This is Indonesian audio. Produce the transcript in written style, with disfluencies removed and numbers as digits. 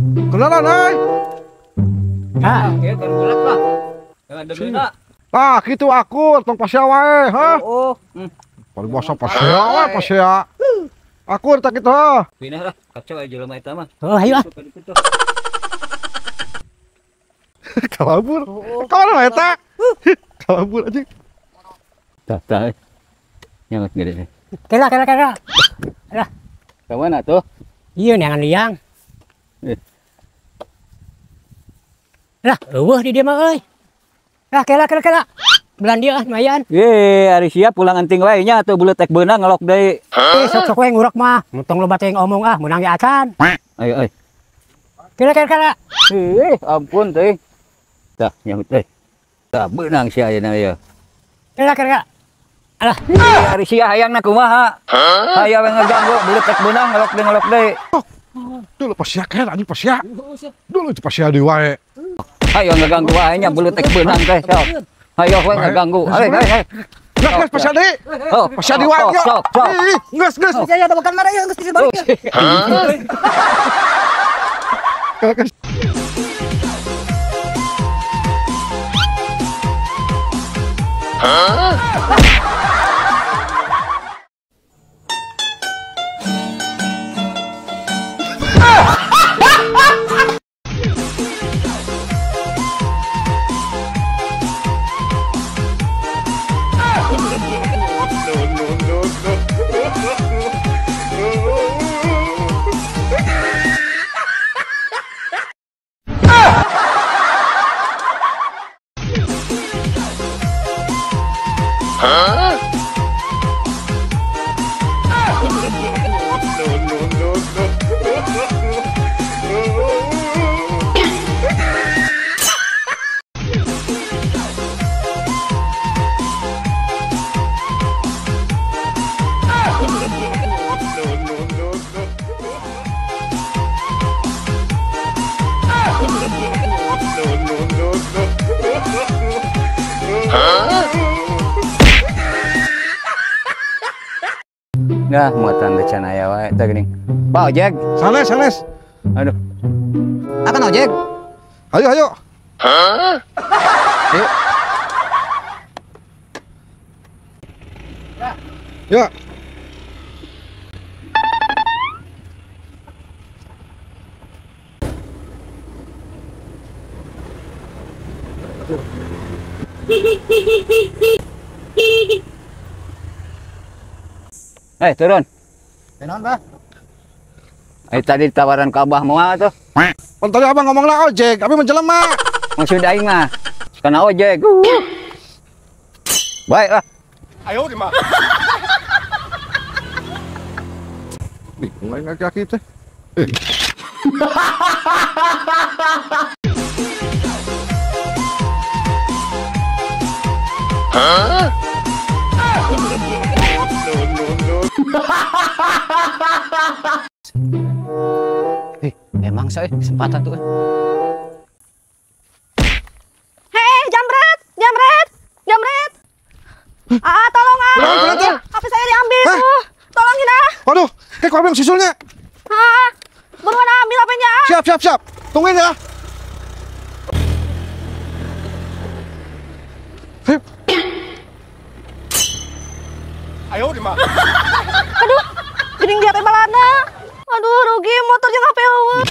Kenalan, hai. Ya kan bulat lah. Jangan demi Ah, gitu aku tong pasya wae, ha? Oh. Paling basa pasya wae, pasya. Aku tak gitu, ha? Pindah lah, kacau aja jelema eta mah. Oh, ayo ah. Kalabur. Kawan eta. Kalabur aja. Tah. Nyangat gede. Kela. Ka mana tuh? Iya neangan liang. Lah, eueuh di dia mah euy. Lah, kela. Belan dia lumayan. Ari siap pulang anting wae nya atuh bulet tek beunang ngelok deui. Sok we ngurek mah. Muntong loba teh ngomong ah, menang ge acan. Ayo. Kela. Ampun teh. Tah nyahut teh. Tah beunang sia ayeuna ieu. Kela. Alah, Ari sia hayangna kumaha? Aya we ngaganggu bulet tek beunang ngelok deui. Dulu pasya kan anjing pasya. Dulu itu pasya di wae. Hayo ngaganggu wae nya bulet tek beunang teh. Hayo we ngaganggu. Ayo. Nges pasya di. Oh, Pasya di wae. Sok. Nges. saya ada makan marah ya geus dibalik. Nah, muatan recan aya wae teh geuning. Pak ojek. Sanes. Aduh. Akan ojek. Ayo. Yuk. Ya. Turun. Kenaon, Bah? Tadi tawaran ke Abah moal tuh. Kan tadi abang ngomong lah ojek, tapi menjelema. Maksud aing mah. Kana ojek. Baik lah. Ayo di mah. Bingung kaki teh. Emang saya kesempatan tuh. Hei, jamret. Tolong ah. Kenapa? HP saya diambil tuh. Tolongin ah. Waduh, kayak abang susulnya. Buruan ambil HP-nya ah. Siap. Tungguin ya. Sip. Ayo di mah. Aduh, geuning dia teh balana. Aduh, rugi motor jeung HP eueuh.